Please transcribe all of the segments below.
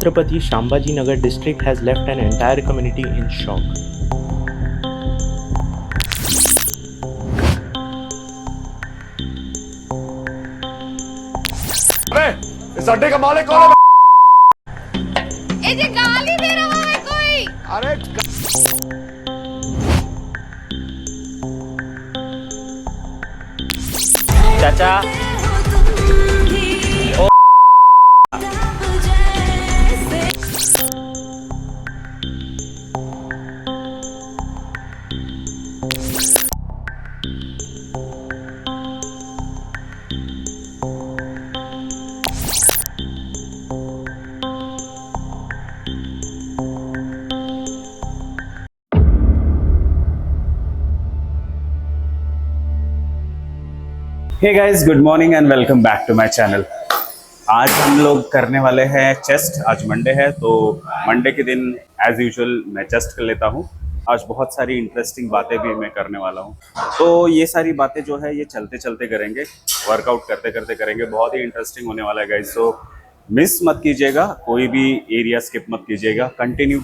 Chhatrapati Sambhaji Nagar district has left an entire community in shock. अबे इस अड्डे का मालिक कौन है? ए जे गाली दे रहा है कोई। अरे चाचा hey guys, good morning and welcome back to my channel. आज हम लोग करने वाले हैं चेस्ट। आज मंडे है तो मंडे के दिन एज यूजुअल मैं चेस्ट कर लेता हूँ। आज बहुत सारी इंटरेस्टिंग बातें भी मैं करने वाला हूँ, तो ये सारी बातें जो है ये चलते चलते करेंगे, वर्कआउट करते करते करेंगे। बहुत ही इंटरेस्टिंग होने वाला है गाइस, तो मिस मत कीजिएगा, कोई भी एरिया स्किप मत कीजिएगा, कंटिन्यू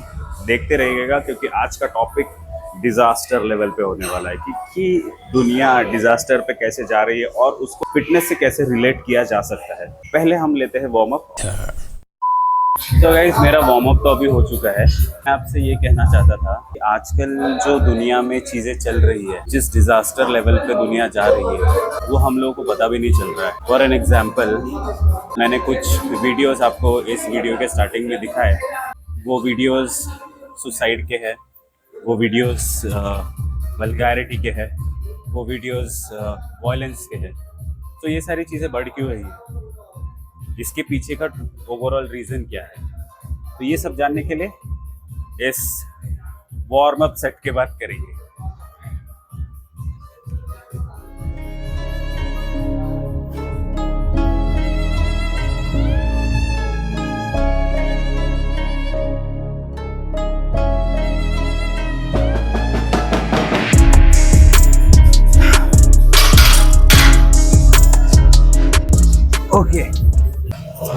देखते रहिएगा क्योंकि आज का टॉपिक डिजास्टर लेवल पे होने वाला है कि दुनिया डिजास्टर पे कैसे जा रही है और उसको फिटनेस से कैसे रिलेट किया जा सकता है। पहले हम लेते हैं वार्म अप। तो गाइस, मेरा वार्म अप तो अभी हो चुका है। मैं आपसे ये कहना चाहता था कि आजकल जो दुनिया में चीजें चल रही है, जिस डिजास्टर लेवल पे दुनिया जा रही है, वो हम लोगों को पता भी नहीं चल रहा है। फॉर एन एग्जाम्पल, मैंने कुछ वीडियोस आपको इस वीडियो के स्टार्टिंग में दिखाए। वो वीडियोस सुसाइड के हैं, वो वीडियोस वल्गैरिटी के हैं, वो वीडियोस वायलेंस के हैं। तो ये सारी चीज़ें बढ़ क्यों रही है, इसके पीछे का ओवरऑल रीज़न क्या है, तो ये सब जानने के लिए इस वार्म अप सेट के बाद करेंगे।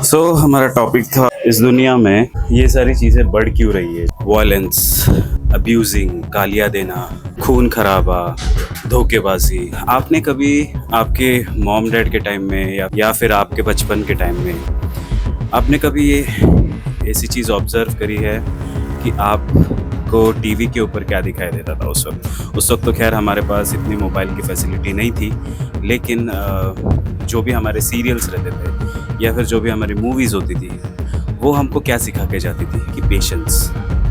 सो हमारा टॉपिक था इस दुनिया में ये सारी चीज़ें बढ़ क्यों रही है। वायलेंस, अब्यूजिंग, गालियाँ देना, खून खराबा, धोखेबाजी। आपने कभी आपके मॉम डैड के टाइम में या फिर आपके बचपन के टाइम में आपने कभी ये ऐसी चीज़ ऑब्जर्व करी है कि आपको टीवी के ऊपर क्या दिखाई देता था उस वक्त तो खैर हमारे पास इतनी मोबाइल की फैसिलिटी नहीं थी, लेकिन जो भी हमारे सीरियल्स रहते थे या फिर जो भी हमारी मूवीज़ होती थी, वो हमको क्या सिखा के जाती थी कि पेशेंस,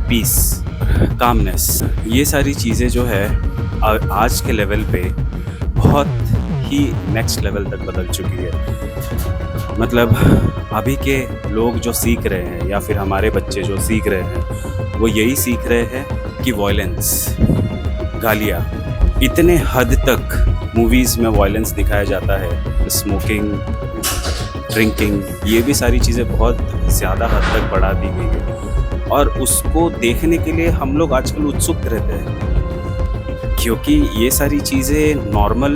पीस, कामनेस, ये सारी चीज़ें जो है आज के लेवल पे बहुत ही नेक्स्ट लेवल तक बदल चुकी है। मतलब अभी के लोग जो सीख रहे हैं या फिर हमारे बच्चे जो सीख रहे हैं, वो यही सीख रहे हैं कि वायलेंस, गालियाँ, इतने हद तक मूवीज़ में वायलेंस दिखाया जाता है। स्मोकिंग, ड्रिंकिंग, ये भी सारी चीज़ें बहुत ज़्यादा हद तक बढ़ा दी गई है और उसको देखने के लिए हम लोग आजकल उत्सुक रहते हैं क्योंकि ये सारी चीज़ें नॉर्मल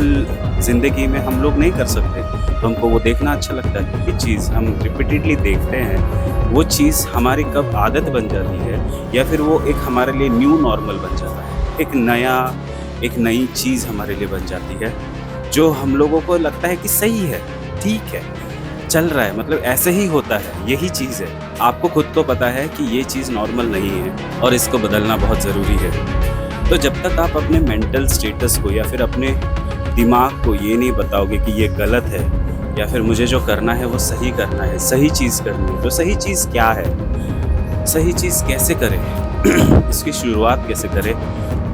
ज़िंदगी में हम लोग नहीं कर सकते, तो हमको वो देखना अच्छा लगता है। ये चीज़ हम रिपीटेडली देखते हैं, वो चीज़ हमारी कब आदत बन जाती है या फिर वो एक हमारे लिए न्यू नॉर्मल बन जाता है, एक नई चीज़ हमारे लिए बन जाती है जो हम लोगों को लगता है कि सही है, ठीक है, चल रहा है, मतलब ऐसे ही होता है, यही चीज़ है। आपको खुद को पता है कि ये चीज़ नॉर्मल नहीं है और इसको बदलना बहुत ज़रूरी है। तो जब तक आप अपने मेंटल स्टेटस को या फिर अपने दिमाग को ये नहीं बताओगे कि ये गलत है या फिर मुझे जो करना है वो सही करना है, सही चीज़ करनी है, तो सही चीज़ क्या है, सही चीज़ कैसे करें, इसकी शुरुआत कैसे करें,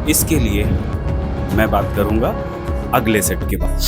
इसके लिए मैं बात करूँगा अगले सेट के बाद।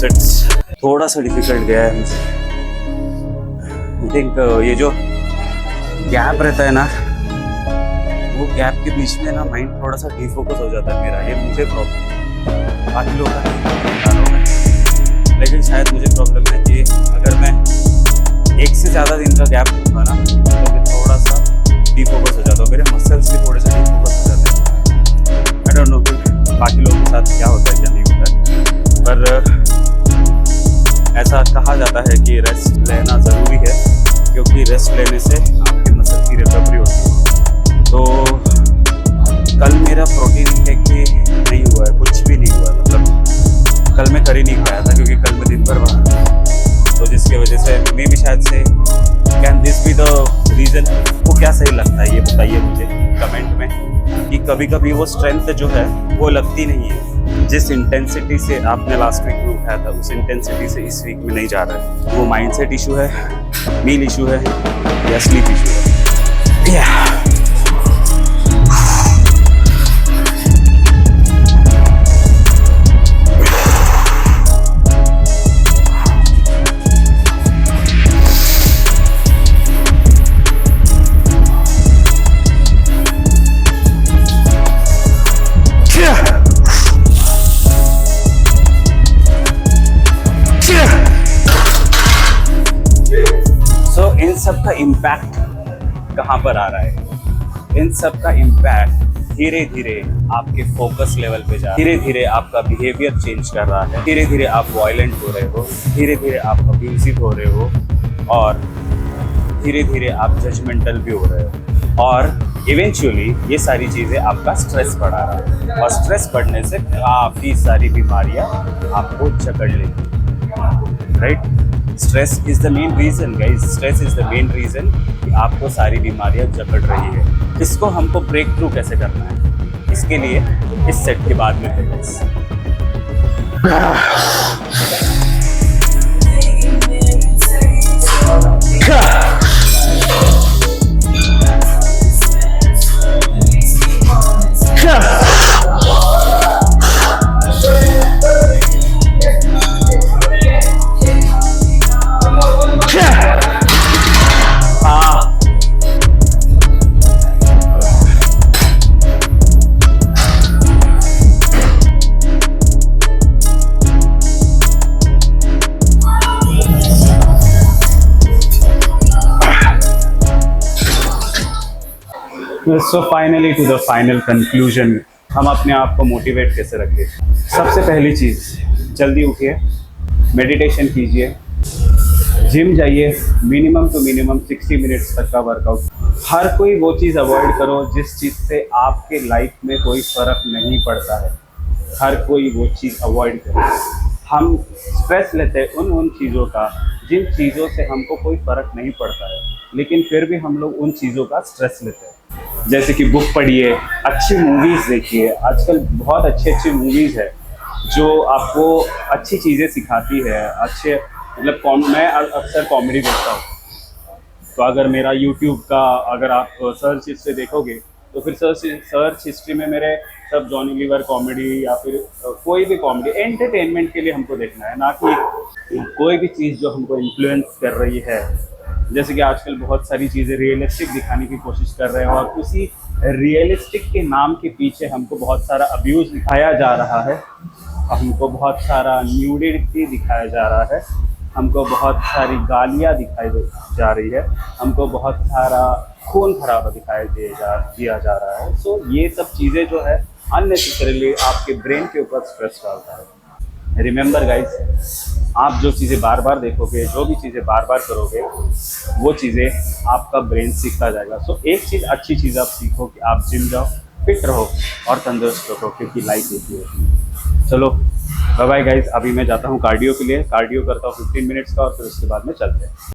इट्स थोड़ा सा डिफिकल्ट गया है मुझे। आई थिंक ये जो गैप रहता है ना, वो गैप के बीच में ना माइंड थोड़ा सा डिफोकस हो जाता है मेरा। ये मुझे प्रॉब्लम है, बाकी लोगों का नहीं बता रहा हूँ मैं, लेकिन शायद मुझे प्रॉब्लम है कि अगर मैं एक से ज़्यादा दिन का गैप दूंगा ना तो मैं थोड़ा सा डिफोकस हो जाता हूँ, मेरे मसल्स भी थोड़े से डिफोकस हो जाते हैं। आई डोंट नो कि बाकी लोगों के साथ क्या होता है क्या नहीं होता है, पर ऐसा कहा जाता है कि रेस्ट लेना ज़रूरी है, क्योंकि रेस्ट लेने से आपके मसल की रिकवरी होती है। तो कल मेरा प्रोटीन इंटेक भी नहीं हुआ है, कुछ भी नहीं हुआ है, मतलब कल मैं कर ही नहीं पाया था क्योंकि कल मैं दिन भर बाहर था। तो जिसकी वजह से मैं भी शायद से can this be the reason. वो क्या सही लगता है ये बताइए मुझे कमेंट में, कि कभी कभी वो स्ट्रेंथ जो है वो लगती नहीं है। जिस इंटेंसिटी से आपने लास्ट वीक में उठाया था उस इंटेंसिटी से इस वीक में नहीं जा रहा है। वो माइंडसेट इशू है, मील इशू है या स्लीप इशू है। इन सब का इम्पैक्ट कहाँ पर आ रहा है? इन सब का इम्पैक्ट धीरे धीरे आपके फोकस लेवल पे जा रहा है, धीरे धीरे आपका बिहेवियर चेंज कर रहा है, धीरे धीरे आप वायलेंट हो रहे हो, धीरे धीरे आप अब्यूसिव हो रहे हो, और धीरे धीरे आप जजमेंटल भी हो रहे हो, और इवेंचुअली ये सारी चीज़ें आपका स्ट्रेस बढ़ा रहा है, और स्ट्रेस बढ़ने से काफ़ी सारी बीमारियाँ आपको जकड़ लेंगी, right? Stress is the main reason guys, stress is the main reason कि आपको सारी बीमारियां जकड़ रही है। इसको हमको ब्रेक थ्रू कैसे करना है, इसके लिए इस सेट के बाद में है guys. So finally to the final conclusion, हम अपने आप को मोटिवेट कैसे रखें? सबसे पहली चीज़, जल्दी उठिए, मेडिटेशन कीजिए, जिम जाइए, मिनिमम टू मिनिमम 60 मिनट्स तक का वर्कआउट। हर कोई वो चीज़ अवॉइड करो जिस चीज़ से आपके लाइफ में कोई फ़र्क नहीं पड़ता है। हर कोई वो चीज़ अवॉइड करे। हम स्ट्रेस लेते हैं उन चीज़ों का जिन चीज़ों से हमको कोई फ़र्क नहीं पड़ता है, लेकिन फिर भी हम लोग उन चीज़ों का स्ट्रेस लेते हैं। जैसे कि बुक पढ़िए, अच्छी मूवीज़ देखिए, आजकल बहुत अच्छी मूवीज़ है जो आपको अच्छी चीज़ें सिखाती है, अच्छे मतलब मैं अक्सर कॉमेडी देखता हूँ, तो अगर मेरा यूट्यूब का अगर आप सर्च हिस्ट्री देखोगे तो फिर सर्च हिस्ट्री में मेरे सब जॉनी लीवर कॉमेडी या फिर कोई भी कॉमेडी एंटरटेनमेंट के लिए हमको देखना है, ना कि कोई भी चीज़ जो हमको इन्फ्लुएंस कर रही है। जैसे कि आजकल बहुत सारी चीज़ें रियलिस्टिक दिखाने की कोशिश कर रहे हैं, और उसी रियलिस्टिक के नाम के पीछे हमको बहुत सारा अब्यूज़ दिखाया जा रहा है, हमको बहुत सारा न्यूडिटी दिखाया जा रहा है, हमको बहुत सारी गालियाँ दिखाई जा रही है, हमको बहुत सारा खून खराबा दिया जा रहा है। सो ये सब चीज़ें जो है अननेसेसरीली आपके ब्रेन के ऊपर स्ट्रेस डालता है। रिमेंबर गाइस, आप जो चीज़ें बार बार देखोगे, जो भी चीज़ें बार बार करोगे, वो चीज़ें आपका ब्रेन सीखता जाएगा। सो एक चीज़, अच्छी चीज़ आप सीखो कि आप जिम जाओ, फिट रहो और तंदुरुस्त रहो, क्योंकि लाइफ एक ही होती है। चलो बाय बाय गाइस, अभी मैं जाता हूँ कार्डियो के लिए, कार्डियो करता हूँ 15 मिनट्स का, और फिर उसके बाद में चलते हैं।